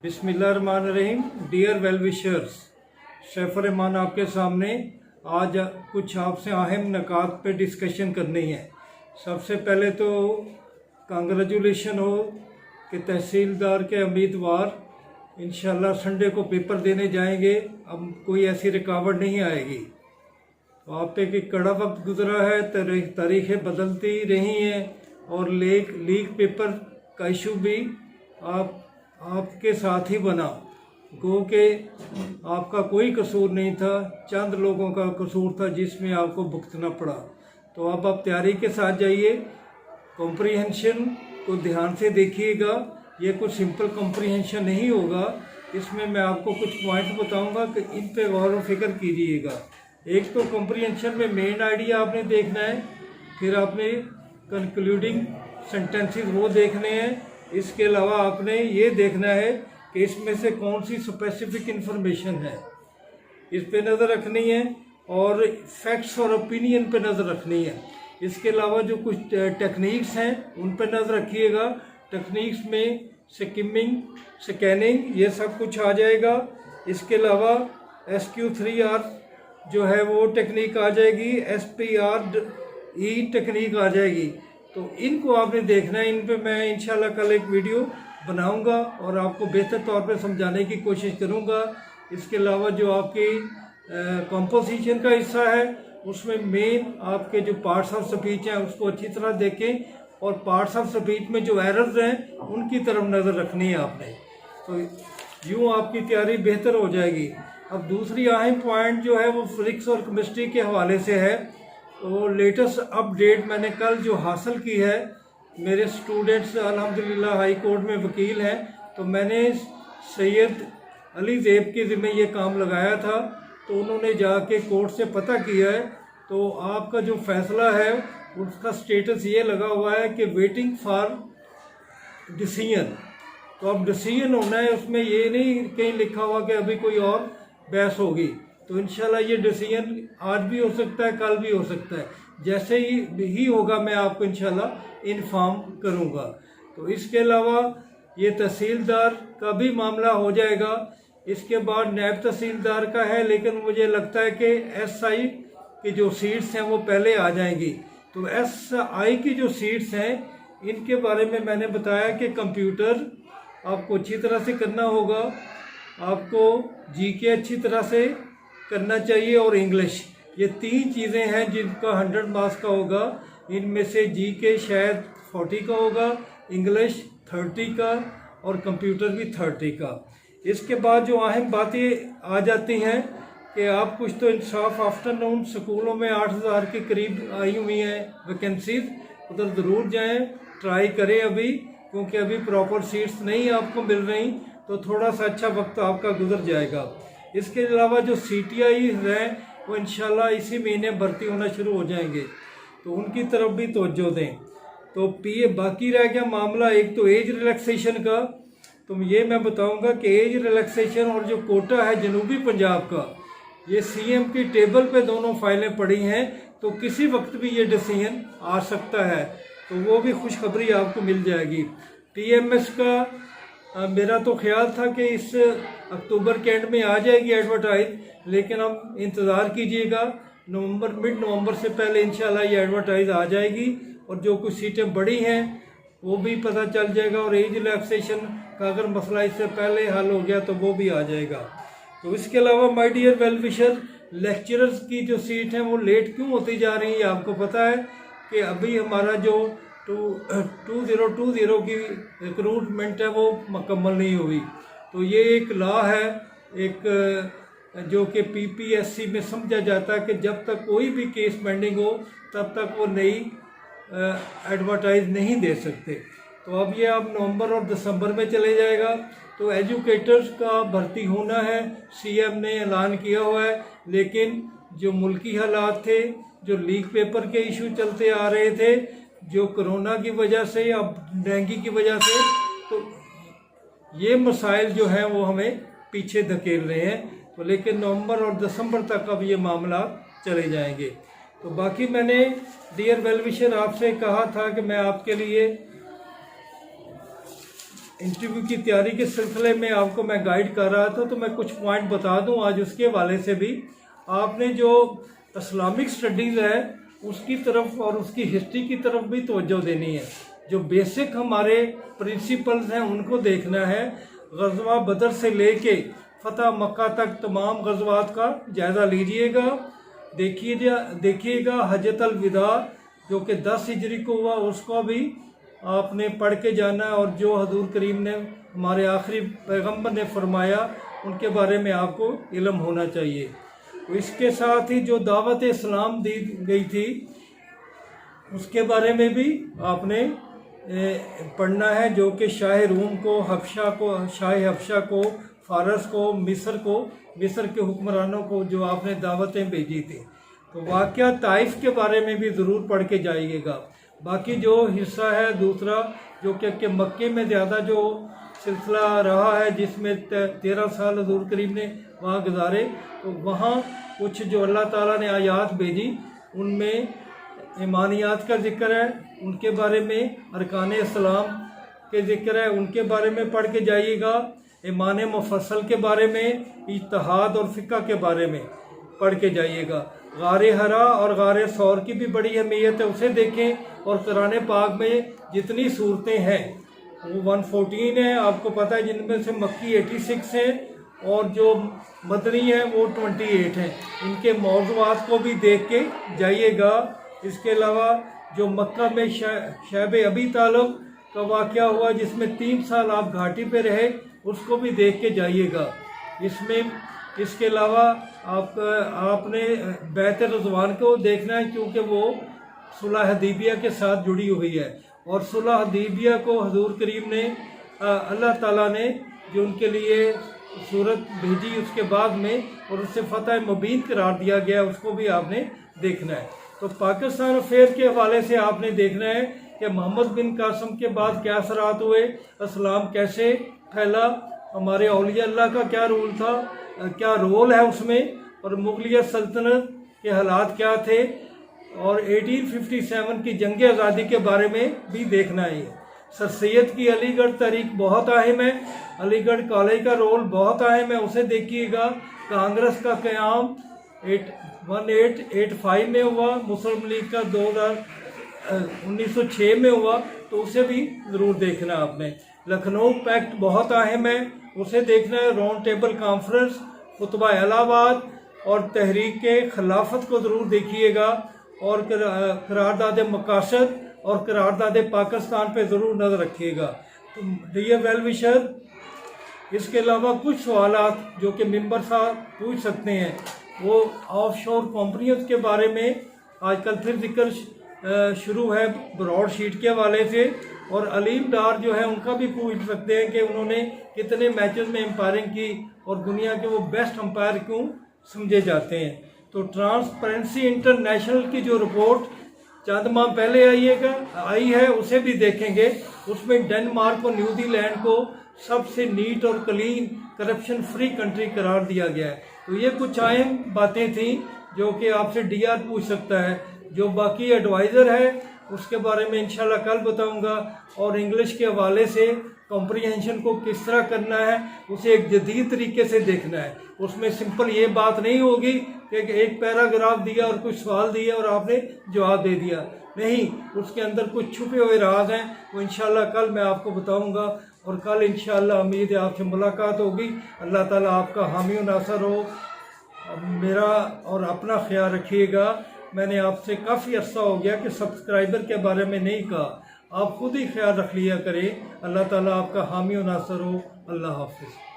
बिस्मिल्लाहिर्रहमानिर्रहीम। Dear well wishers, Shefar Rahman आपके सामने आज कुछ आपसे अहम नकात पे डिस्कशन करनी है। सबसे पहले तो कांग्रेचुलेशन हो कि तहसीलदार के उम्मीदवार इंशाल्लाह संडे को पेपर देने जाएंगे। अब कोई ऐसी रुकावट नहीं आएगी। तो आप पे कि कड़ा वक्त गुजरा है, तारीखें बदलती रही हैं और लीक पेपर का इशू भी आपके साथ ही बना। गो के आपका कोई कसूर नहीं था, चंद लोगों का कसूर था जिसमें आपको भुगतना पड़ा। तो अब आप तैयारी के साथ जाइए, कॉम्प्रीहेंशन को ध्यान से देखिएगा। ये कुछ सिंपल कॉम्प्रीहेंशन नहीं होगा। इसमें मैं आपको कुछ पॉइंट्स बताऊंगा कि इन पे गौर व फिक्र कीजिएगा। एक तो कॉम्प्रीहेंशन में मेन आइडिया आपने देखना है, फिर आपने कंक्लूडिंग सेंटेंसेस वो देखने हैं। इसके अलावा आपने ये देखना है कि इसमें से कौन सी स्पेसिफिक इंफॉर्मेशन है, इस पे नज़र रखनी है और फैक्ट्स और ओपिनियन पे नज़र रखनी है। इसके अलावा जो कुछ टेक्निक्स हैं उन पे नज़र रखिएगा। टेक्निक्स में स्किमिंग, स्कैनिंग, ये सब कुछ आ जाएगा। इसके अलावा SQ3R जो है वो टेक्निक आ जाएगी, SPRE टेक्निक आ जाएगी। तो इनको आपने देखना है। इन पे मैं इंशाल्लाह कल एक वीडियो बनाऊंगा और आपको बेहतर तौर पे समझाने की कोशिश करूंगा। इसके अलावा जो आपकी कंपोजिशन का हिस्सा है उसमें मेन आपके जो पार्ट्स ऑफ स्पीच हैं उसको अच्छी तरह देखें और पार्ट्स ऑफ स्पीच में जो एरर्स हैं उनकी तरफ नज़र रखनी है आपने। तो यूँ आपकी तैयारी बेहतर हो जाएगी। अब दूसरी अहम पॉइंट जो है वो फिजिक्स और केमिस्ट्री के हवाले से है। तो लेटेस्ट अपडेट मैंने कल जो हासिल की है, मेरे स्टूडेंट्स अल्हम्दुलिल्लाह हाई कोर्ट में वकील हैं, तो मैंने सैयद अली ज़ेब के ज़िम्मे ये काम लगाया था। तो उन्होंने जाके कोर्ट से पता किया है, तो आपका जो फैसला है उसका स्टेटस ये लगा हुआ है कि वेटिंग फॉर डिसीजन। तो अब डिसीजन होना है, उसमें ये नहीं कहीं लिखा हुआ कि अभी कोई और बहस होगी। तो इंशाल्लाह ये डिसीजन आज भी हो सकता है, कल भी हो सकता है। जैसे ही होगा मैं आपको इंशाल्लाह इन्फॉर्म करूंगा। तो इसके अलावा ये तहसीलदार का भी मामला हो जाएगा। इसके बाद नायब तहसीलदार का है, लेकिन मुझे लगता है कि SI की जो सीट्स हैं वो पहले आ जाएंगी। तो SI की जो सीट्स हैं इनके बारे में मैंने बताया कि कंप्यूटर आपको अच्छी तरह से करना होगा, आपको GK अच्छी तरह से करना चाहिए और इंग्लिश। ये तीन चीज़ें हैं जिनका 100 मार्क्स का होगा। इनमें से GK शायद 40 का होगा, इंग्लिश 30 का और कंप्यूटर भी 30 का। इसके बाद जो अहम बातें आ जाती हैं कि आप कुछ तो इंसाफ आफ्टरनून स्कूलों में 8000 के करीब आई हुई हैं वैकेंसीज, उधर ज़रूर जाएं, ट्राई करें अभी, क्योंकि अभी प्रॉपर सीट्स नहीं आपको मिल रही। तो थोड़ा सा अच्छा वक्त आपका गुजर जाएगा। इसके अलावा जो CTI हैं वो इंशाल्लाह इसी महीने भर्ती होना शुरू हो जाएंगे, तो उनकी तरफ भी तवज्जो दें। तो बाकी रह गया मामला एक तो एज रिलैक्सेशन का। तो ये मैं बताऊंगा कि एज रिलैक्सेशन और जो कोटा है जनूबी पंजाब का, ये CM की टेबल पे दोनों फाइलें पड़ी हैं, तो किसी वक्त भी ये डिसीजन आ सकता है। तो वो भी खुशखबरी आपको मिल जाएगी। TMS का मेरा तो ख्याल था कि इस अक्टूबर के एंड में आ जाएगी एडवर्टाइज, लेकिन अब इंतज़ार कीजिएगा, मिड नवंबर से पहले इंशाल्लाह ये एडवर्टाइज आ जाएगी और जो कुछ सीटें बड़ी हैं वो भी पता चल जाएगा। और एज रिलैक्सेशन का अगर मसला इससे पहले हल हो गया तो वो भी आ जाएगा। तो इसके अलावा my dear well wisher, lecturers की जो सीट हैं वो लेट क्यों होती जा रही है? आपको पता है कि अभी हमारा जो 2020 की रिक्रूटमेंट है वो मुकम्मल नहीं हुई। तो ये एक लॉ है, एक जो कि PPSC में समझा जाता है कि जब तक कोई भी केस पेंडिंग हो तब तक वो नई एडवर्टाइज नहीं दे सकते। तो अब ये अब नवंबर और दिसंबर में चले जाएगा। तो एजुकेटर्स का भर्ती होना है, CM ने ऐलान किया हुआ है, लेकिन जो मुल्की हालात थे, जो लीक पेपर के इशू चलते आ रहे थे, जो कोरोना की वजह से, अब डेंगू की वजह से, तो ये मसाइल जो हैं वो हमें पीछे धकेल रहे हैं। तो लेकिन नवंबर और दिसंबर तक अब ये मामला चले जाएंगे। तो बाकी मैंने डियर वेल विशर आपसे कहा था कि मैं आपके लिए इंटरव्यू की तैयारी के सिलसिले में आपको मैं गाइड कर रहा था, तो मैं कुछ पॉइंट बता दूं आज उसके हवाले से भी। आपने जो इस्लामिक स्टडीज़ है उसकी तरफ और उसकी हिस्ट्री की तरफ भी तवज्जो देनी है। जो बेसिक हमारे प्रिंसिपल्स हैं उनको देखना है। गज़वा बदर से लेके फ़तह मक्का तक तमाम गज़वात का जायज़ा लीजिएगा। देखिएगा हजत अलविदा जो कि 10 हिजरी को हुआ, उसको भी आपने पढ़ के जाना है। और जो हजूर करीम ने हमारे आखिरी पैगंबर ने फरमाया उनके बारे में आपको इल्म होना चाहिए। तो इसके साथ ही जो दावत इस्लाम दी गई थी उसके बारे में भी आपने पढ़ना है, जो कि शाह रूम को, शाह हबशा को, फ़ारस को, मिस्र के हुक्मरानों को जो आपने दावतें भेजी थी। तो वाक़या ताइफ के बारे में भी ज़रूर पढ़ के जाइएगा। बाकी जो हिस्सा है दूसरा जो कि मक्के में ज़्यादा जो सिलसिला रहा है, जिसमें 13 साल हजूर करीम ने वहाँ गुजारे, तो वहाँ कुछ जो अल्लाह ताला ने आयात भेजी उनमें ईमानियात का जिक्र है, उनके बारे में अरकान इस्लाम के जिक्र है, उनके बारे में पढ़ के जाइएगा। ईमान मुफस्सल के बारे में, इज्तिहाद और फ़िक़्ह के बारे में पढ़ के जाइएगा। गारे हरा और गारे सौर की भी बड़ी अहमियत है, उसे देखें। और कुरान पाक में जितनी सूरतें हैं वो 114 है, आपको पता है, जिनमें से मक्की 86 हैं और जो मदनी है वो 28 हैं। इनके मौज़ूआत को भी देख के जाइएगा। इसके अलावा जो मक्का में शैब अबी तालिब का वाक़या हुआ जिसमें 3 साल आप घाटी पे रहे, उसको भी देख के जाइएगा। इसके अलावा आपने बैत रज़वान को देखना है, क्योंकि वो सुलह हदीबिया के साथ जुड़ी हुई है। और सुलह हदीबिया को हजूर करीम ने अल्लाह ताला ने जो उनके लिए सूरत भेजी उसके बाद में, और उससे फ़तह मुबीन करार दिया गया, उसको भी आपने देखना है। तो पाकिस्तान अफेयर के हवाले से आपने देखना है कि मोहम्मद बिन कासिम के बाद क्या असरात हुए, इस्लाम कैसे फैला, हमारे औलिया अल्लाह का क्या रूल था, क्या रोल है उसमें, और मुगलिया सल्तनत के हालात क्या थे, और 1857 की जंग आज़ादी के बारे में भी देखना है। सर सैयद की अलीगढ़ तहरीक बहुत अहम है, अलीगढ़ कॉलेज का रोल बहुत अहम है, उसे देखिएगा। कांग्रेस का क़याम 1885 में हुआ, मुस्लिम लीग का 1906 में हुआ, तो उसे भी ज़रूर देखना आपने। लखनऊ पैक्ट बहुत अहम है, उसे देखना है। राउंड टेबल कॉन्फ्रेंस, खुतबा इलाहाबाद और तहरीक के खिलाफत को ज़रूर देखिएगा। और करारदाद मकासद और करारदाद पाकिस्तान पे ज़रूर नज़र रखिएगा। तो डियर वेल विशर, इसके अलावा कुछ सवालात जो कि मेंबर साहब पूछ सकते हैं, वो ऑफशोर कंपनियों के बारे में आजकल फिर जिक्र शुरू है ब्रॉडशीट के हवाले से। और अलीम डार जो है उनका भी पूछ सकते हैं कि उन्होंने कितने मैचेस में एम्पायरिंग की और दुनिया के वो बेस्ट अंपायर क्यों समझे जाते हैं। तो ट्रांसपेरेंसी इंटरनेशनल की जो रिपोर्ट चंद माह पहले आई है उसे भी देखेंगे। उसमें डेनमार्क और न्यूजीलैंड को सबसे नीट और क्लीन करप्शन फ्री कंट्री करार दिया गया है। तो ये कुछ अहम बातें थी जो कि आपसे डीआर पूछ सकता है। जो बाकी एडवाइज़र है उसके बारे में इंशाल्लाह कल बताऊंगा। और इंग्लिश के हवाले से कॉम्प्रीहेंशन को किस तरह करना है उसे एक जदीद तरीके से देखना है। उसमें सिंपल ये बात नहीं होगी कि एक पैराग्राफ दिया और कुछ सवाल दिया और आपने जवाब दे दिया, नहीं, उसके अंदर कुछ छुपे हुए राज हैं, वो इंशाल्लाह कल मैं आपको बताऊंगा। और कल इंशाल्लाह उम्मीद है आपसे मुलाकात होगी। अल्लाह ताला आपका हामी और नासर हो। मेरा और अपना ख्याल रखिएगा। मैंने आपसे काफ़ी अर्सा हो गया कि सब्सक्राइबर के बारे में नहीं कहा, आप खुद ही ख्याल रख लिया करें। अल्लाह ताला आपका हामी और नासर हो। अल्लाह हाफिज़।